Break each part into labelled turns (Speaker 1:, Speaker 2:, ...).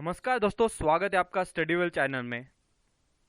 Speaker 1: नमस्कार दोस्तों, स्वागत है आपका स्टडीवेल चैनल में।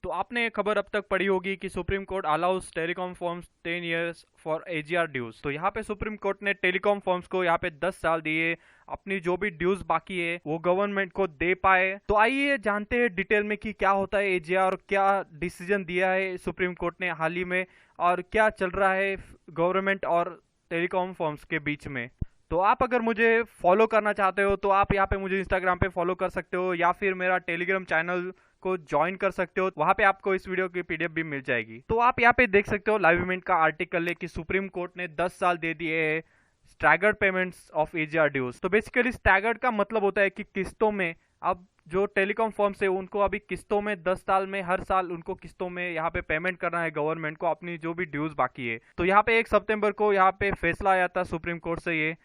Speaker 1: तो आपने खबर अब तक पढ़ी होगी कि Supreme Court allows telecom firms 10 years for AGR dues. तो यहाँ पे सुप्रीम कोर्ट ने टेलीकॉम फर्म्स को यहाँ पे 10 साल दिए अपनी जो भी ड्यूज बाकी है वो गवर्नमेंट को दे पाए। तो आइए जानते हैं डिटेल में कि क्या होता है एजीआर और क्या डिसीजन दिया है सुप्रीम कोर्ट ने हाल ही में और क्या चल रहा है गवर्नमेंट और टेलीकॉम फर्म्स के बीच में। तो आप अगर मुझे फॉलो करना चाहते हो तो आप यहाँ पे मुझे इंस्टाग्राम पे फॉलो कर सकते हो या फिर मेरा टेलीग्राम चैनल को ज्वाइन कर सकते हो। वहाँ पे आपको इस वीडियो की पीडीएफ भी मिल जाएगी। तो आप यहाँ पे देख सकते हो लाइव इवेंट का आर्टिकल है कि सुप्रीम कोर्ट ने 10 साल दे दिए है staggered payments of AGR dues. तो बेसिकली स्टैगर्ड का मतलब होता है कि किस्तों में, अब जो टेलीकॉम फर्म्स है उनको अभी किस्तों में 10 साल में हर साल उनको किस्तों में यहाँ पे पेमेंट करना है गवर्नमेंट को अपनी जो भी ड्यूज बाकी है। तो यहाँ पे 1 सितंबर को यहाँ पे फैसला आया था सुप्रीम कोर्ट से ये।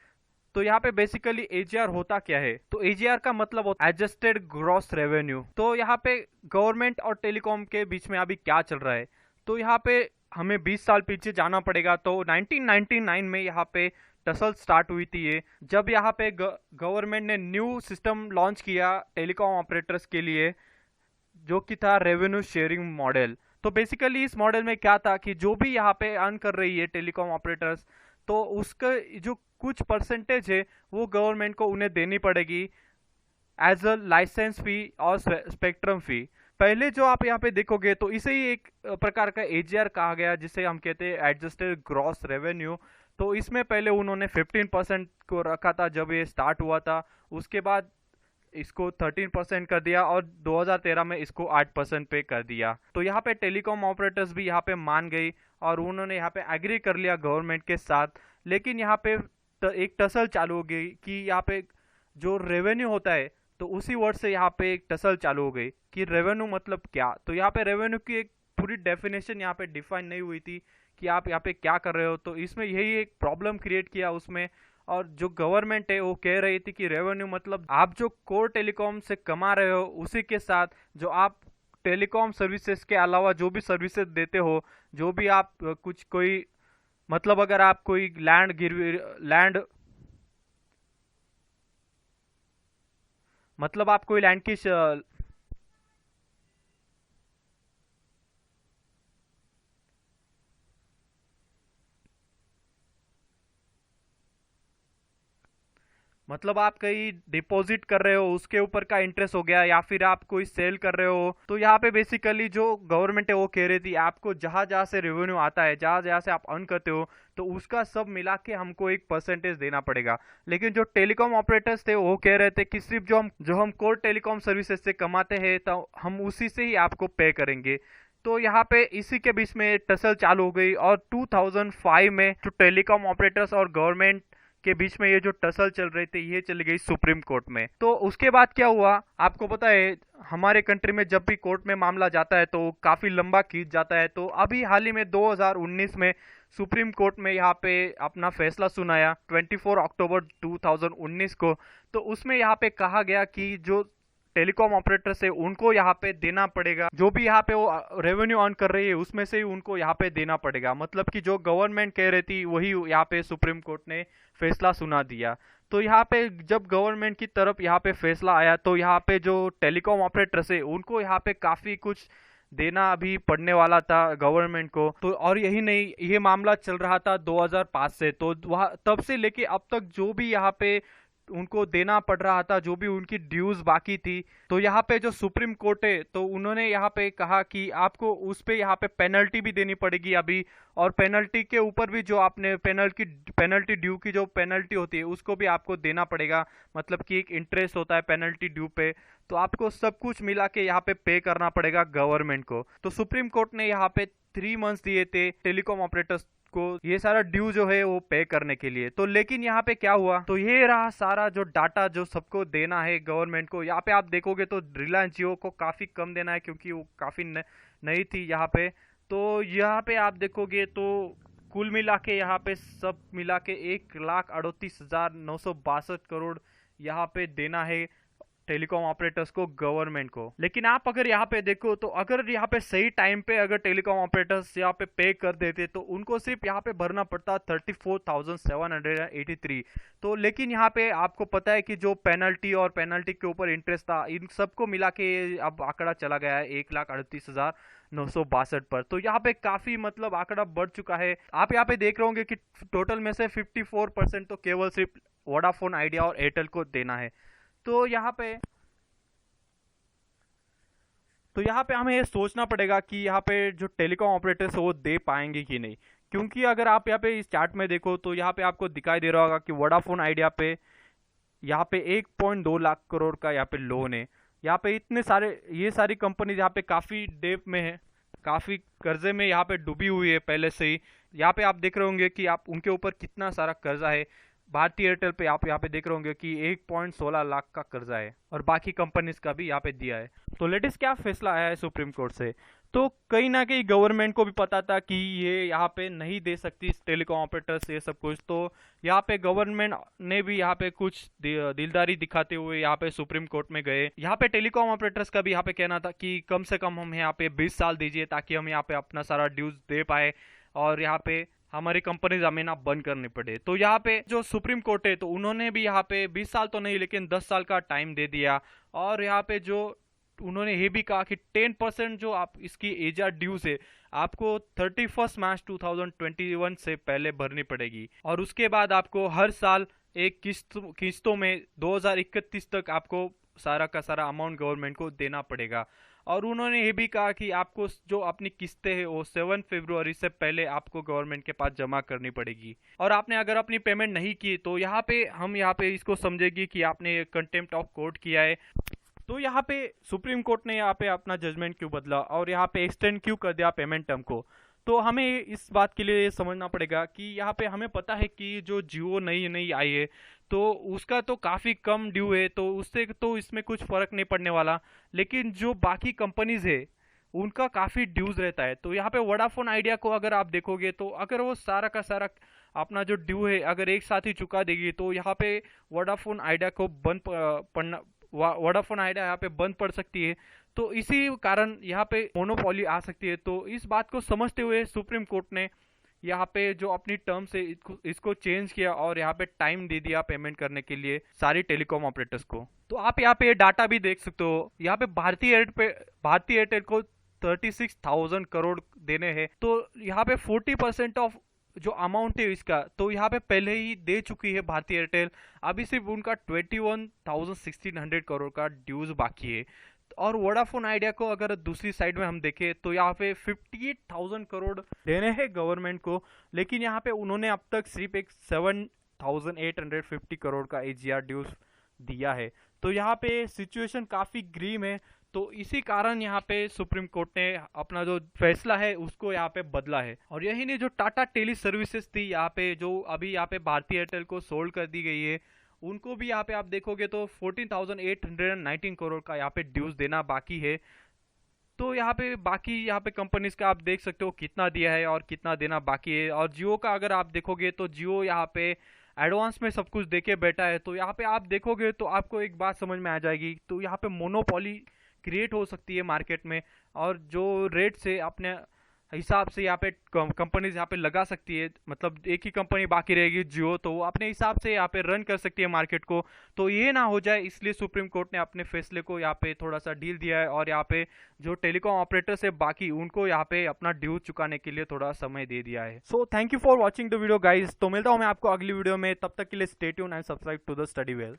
Speaker 1: तो यहाँ पे बेसिकली एजीआर होता क्या है, तो एजीआर का मतलब होता है एडजस्टेड ग्रॉस रेवेन्यू। तो यहाँ पे गवर्नमेंट और टेलीकॉम के बीच में अभी क्या चल रहा है, तो यहाँ पे हमें 20 साल पीछे जाना पड़ेगा। तो 1999 में यहाँ पे टसल स्टार्ट हुई थी ये, जब यहाँ पे गवर्नमेंट ने न्यू सिस्टम लॉन्च किया टेलीकॉम ऑपरेटर्स के लिए, जो कि था रेवेन्यू शेयरिंग मॉडल। तो बेसिकली इस मॉडल में क्या था कि जो भी यहाँ पे अर्न कर रही है टेलीकॉम ऑपरेटर्स, तो उसका जो कुछ परसेंटेज है वो गवर्नमेंट को उन्हें देनी पड़ेगी एज अ लाइसेंस फी और स्पेक्ट्रम फी। पहले जो आप यहाँ पे देखोगे तो इसे ही एक प्रकार का एजीआर कहा गया, जिसे हम कहते हैं एडजस्टेड ग्रॉस रेवेन्यू। तो इसमें पहले उन्होंने 15% को रखा था जब ये स्टार्ट हुआ था, उसके बाद इसको 13% कर दिया और 2013 में इसको 8% पे कर दिया। तो यहाँ पे टेलीकॉम ऑपरेटर्स भी यहाँ पे मान गई और उन्होंने यहाँ पे एग्री कर लिया गवर्नमेंट के साथ। लेकिन यहाँ पे एक टसल चालू हो गई कि यहाँ पे जो रेवेन्यू होता है, तो उसी वर्ड से यहाँ पे एक टसल चालू हो गई कि रेवेन्यू मतलब क्या। तो यहाँ पे रेवेन्यू की एक पूरी डेफिनेशन यहाँ पे डिफाइन नहीं हुई थी कि आप यहाँ पे क्या कर रहे हो। तो इसमें यही एक प्रॉब्लम क्रिएट किया उसमें। और जो गवर्नमेंट है वो कह रही थी कि रेवेन्यू मतलब आप जो कोर टेलीकॉम से कमा रहे हो उसी के साथ जो आप टेलीकॉम सर्विसेज के अलावा जो भी सर्विसेज देते हो, जो भी आप कुछ कोई मतलब अगर आप कोई लैंड गिरवी लैंड मतलब आप कोई लैंड की मतलब आप कहीं डिपॉजिट कर रहे हो उसके ऊपर का इंटरेस्ट हो गया, या फिर आप कोई सेल कर रहे हो। तो यहाँ पे बेसिकली जो गवर्नमेंट है वो कह रही थी आपको जहां जहां से रेवेन्यू आता है, जहां जहां से आप अर्न करते हो, तो उसका सब मिला के हमको एक परसेंटेज देना पड़ेगा। लेकिन जो टेलीकॉम ऑपरेटर्स थे वो कह रहे थे कि सिर्फ जो हम कोर टेलीकॉम सर्विसेज से कमाते हैं तो हम उसी से ही आपको पे करेंगे। तो यहाँ पे इसी के बीच में टसल चालू हो गई और 2005 में जो टेलीकॉम ऑपरेटर्स और गवर्नमेंट के बीच में ये जो टसल चल रही थी ये चली गई सुप्रीम कोर्ट में। तो उसके बाद क्या हुआ आपको पता है, हमारे कंट्री में जब भी कोर्ट में मामला जाता है तो काफी लंबा खींच जाता है। तो अभी हाल ही में 2019 में सुप्रीम कोर्ट में यहाँ पे अपना फैसला सुनाया 24 अक्टूबर 2019 को। तो उसमें यहाँ पे कहा गया कि जो टेलीकॉम ऑपरेटर से उनको यहाँ पे देना पड़ेगा, जो भी यहाँ पे वो रेवेन्यू अर्न कर रही है उसमें से ही उनको यहाँ पे देना पड़ेगा। मतलब कि जो गवर्नमेंट कह रही थी वही यहाँ पे सुप्रीम कोर्ट ने फैसला सुना दिया। तो यहाँ पे जब गवर्नमेंट की तरफ यहाँ पे फैसला आया तो यहाँ पे जो टेलीकॉम ऑपरेटर्स है उनको यहाँ पे काफी कुछ देना अभी पड़ने वाला था गवर्नमेंट को। तो और यही नहीं, ये मामला चल रहा था 2005 से। तो वहाँ तब से लेके अब तक जो भी यहाँ पे उनको देना पड़ रहा था, जो भी उनकी ड्यूज बाकी थी, तो यहाँ पे जो सुप्रीम कोर्ट है तो उन्होंने यहाँ पे कहा कि आपको उस पे यहाँ पे पेनल्टी भी देनी पड़ेगी अभी। और पेनल्टी के ऊपर भी जो आपने पेनल्टी ड्यू की जो पेनल्टी होती है उसको भी आपको देना पड़ेगा। मतलब कि एक इंटरेस्ट होता है पेनल्टी ड्यू पे, तो आपको सब कुछ मिला के यहाँ पे करना पड़ेगा गवर्नमेंट को। तो सुप्रीम कोर्ट ने यहाँ पे 3 मंथ्स दिए थे टेलीकॉम ऑपरेटर्स को ये सारा ड्यू जो है वो पे करने के लिए। तो लेकिन यहाँ पे क्या हुआ, तो ये रहा सारा जो डाटा जो सबको देना है गवर्नमेंट को। यहाँ पे आप देखोगे तो रिलायंस जियो को काफी कम देना है क्योंकि वो काफी नई थी यहाँ पे। तो यहाँ पे आप देखोगे तो कुल मिला के यहाँ पे सब मिला के 1,38,962 करोड़ यहाँ पे देना है टेलीकॉम ऑपरेटर्स को, गवर्नमेंट को। लेकिन आप अगर यहाँ पे देखो तो अगर यहाँ पे सही टाइम पे अगर टेलीकॉम ऑपरेटर्स यहाँ पे कर देते तो उनको सिर्फ यहाँ पे भरना पड़ता 34,783। तो लेकिन यहाँ पे आपको पता है कि जो पेनल्टी और पेनल्टी के ऊपर इंटरेस्ट था, इन सबको मिला के अब आंकड़ा चला गया है 1,38,962 पर। तो यहाँ पे काफी मतलब आंकड़ा बढ़ चुका है। आप यहाँ पे देख रहे होंगे कि टोटल में से 54% तो केवल सिर्फ वोडाफोन आइडिया और एयरटेल को देना है। तो यहाँ पे हमें ये सोचना पड़ेगा कि यहाँ पे जो टेलीकॉम ऑपरेटर्स है वो दे पाएंगे कि नहीं। क्योंकि अगर आप यहाँ पे इस चार्ट में देखो तो यहाँ पे आपको दिखाई दे रहा होगा कि वोडाफोन आइडिया पे यहाँ पे 1.2 लाख करोड़ का यहाँ पे लोन है। यहाँ पे इतने सारे ये सारी कंपनीज यहाँ पे काफी डेप में है, काफी कर्जे में यहाँ पे डूबी हुई है पहले से ही। यहाँ पे आप देख रहे होंगे कि आप उनके ऊपर कितना सारा कर्जा है। भारतीय एयरटेल पे आप यहाँ पे देख रहे होंगे कि 1.16 लाख का कर्जा है और बाकी कंपनीज का भी यहाँ पे दिया है। तो लेटेस्ट क्या फैसला आया है सुप्रीम कोर्ट से, तो कहीं ना कहीं गवर्नमेंट को भी पता था कि ये यहाँ पे नहीं दे सकती टेलीकॉम ऑपरेटर्स ये सब कुछ। तो यहाँ पे गवर्नमेंट ने भी यहाँ पे कुछ दिलदारी दिखाते हुए यहाँ पे सुप्रीम कोर्ट में गए। यहाँ पे टेलीकॉम ऑपरेटर्स का भी यहाँ पे कहना था कि कम से कम हम यहाँ पे 20 साल दीजिए ताकि हम यहाँ पे अपना सारा ड्यूज दे पाए और यहाँ पे हमारी कंपनीज हमें ना बंद करनी पड़े। तो यहाँ पे जो सुप्रीम कोर्ट है तो उन्होंने भी यहाँ पे 20 साल तो नहीं लेकिन 10 साल का टाइम दे दिया। और यहाँ पे जो उन्होंने ये भी कहा कि 10% जो आप इसकी एजार ड्यूज है आपको 31 मार्च 2021 से पहले भरनी पड़ेगी और उसके बाद आपको हर साल एक किस्तों में 2031 तक आपको सारा का सारा अमाउंट गवर्नमेंट को देना पड़ेगा। और उन्होंने ये भी कहा कि आपको जो अपनी किस्तें हैं वो 7 फरवरी से पहले आपको गवर्नमेंट के पास जमा करनी पड़ेगी। और आपने अगर अपनी पेमेंट नहीं की तो यहाँ पे हम यहाँ पे इसको समझेगी कि आपने कंटेम्प्ट ऑफ कोर्ट किया है। तो यहाँ पे सुप्रीम कोर्ट ने यहाँ पे अपना जजमेंट क्यों बदला और यहाँ पे एक्सटेंड क्यों कर दिया पेमेंट टर्म को। तो हमें इस बात के लिए समझना पड़ेगा कि यहाँ पे हमें पता है कि जो जियो नई आई है तो उसका तो काफ़ी कम ड्यू है, तो उससे तो इसमें कुछ फ़र्क नहीं पड़ने वाला। लेकिन जो बाकी कंपनीज है उनका काफ़ी ड्यूज रहता है। तो यहाँ पे वोडाफोन आइडिया को अगर आप देखोगे तो अगर वो सारा का सारा अपना जो ड्यू है अगर एक साथ ही चुका देगी तो यहाँ पे वोडाफोन आइडिया को वोडाफोन आइडिया यहाँ पे बंद पड़ सकती है। तो इसी कारण यहाँ पे मोनोपोली आ सकती है। तो इस बात को समझते हुए सुप्रीम कोर्ट ने यहाँ पे जो अपनी टर्म से इसको चेंज किया और यहाँ पे टाइम दे दिया पेमेंट करने के लिए सारी टेलीकॉम ऑपरेटर्स को। तो आप यहाँ पे डाटा भी देख सकते हो। यहाँ पे भारतीय एयरटेल को 36,000 करोड़ देने हैं। तो यहाँ पे 40% ऑफ जो अमाउंट है इसका तो यहाँ पे पहले ही दे चुकी है भारतीय एयरटेल। अभी सिर्फ उनका 21,1600 करोड़ का ड्यूज बाकी है। और वोडाफोन आइडिया को अगर दूसरी साइड में हम देखें तो यहाँ पे 58,000 करोड़ देने हैं गवर्नमेंट को, लेकिन यहाँ पे उन्होंने अब तक सिर्फ एक 7,850 करोड़ का एजीआर ड्यूज दिया है। तो यहाँ पे सिचुएशन काफ़ी ग्रीम है। तो इसी कारण यहाँ पे सुप्रीम कोर्ट ने अपना जो फैसला है उसको यहाँ पे बदला है। और यही नहीं, जो टाटा टेली सर्विसेज थी यहाँ पे जो अभी यहाँ पे भारतीय एयरटेल को सोल्ड कर दी गई है उनको भी यहाँ पे आप देखोगे तो 14,819 करोड़ का यहाँ पे ड्यूज देना बाकी है। तो यहाँ पे कंपनीज का आप देख सकते हो कितना दिया है और कितना देना बाकी है। और जियो का अगर आप देखोगे तो जियो यहाँ पे एडवांस में सब कुछ देके बैठा है। तो यहाँ पे आप देखोगे तो आपको एक बात समझ में आ जाएगी। तो यहाँ पे मोनोपोली क्रिएट हो सकती है मार्केट में और जो रेट से अपने हिसाब से यहाँ पे कंपनीज यहाँ पे लगा सकती है, मतलब एक ही कंपनी बाकी रहेगी जियो, तो वो अपने हिसाब से यहाँ पे रन कर सकती है मार्केट को। तो ये ना हो जाए इसलिए सुप्रीम कोर्ट ने अपने फैसले को यहाँ पे थोड़ा सा ढील दिया है और यहाँ पे जो टेलीकॉम ऑपरेटर्स है बाकी उनको यहाँ पे अपना ड्यू चुकाने के लिए थोड़ा समय दे दिया है। So thank you for watching the video guys. तो मिलता हूँ मैं आपको अगली वीडियो में, तब तक के लिए stay tuned and subscribe to the study well.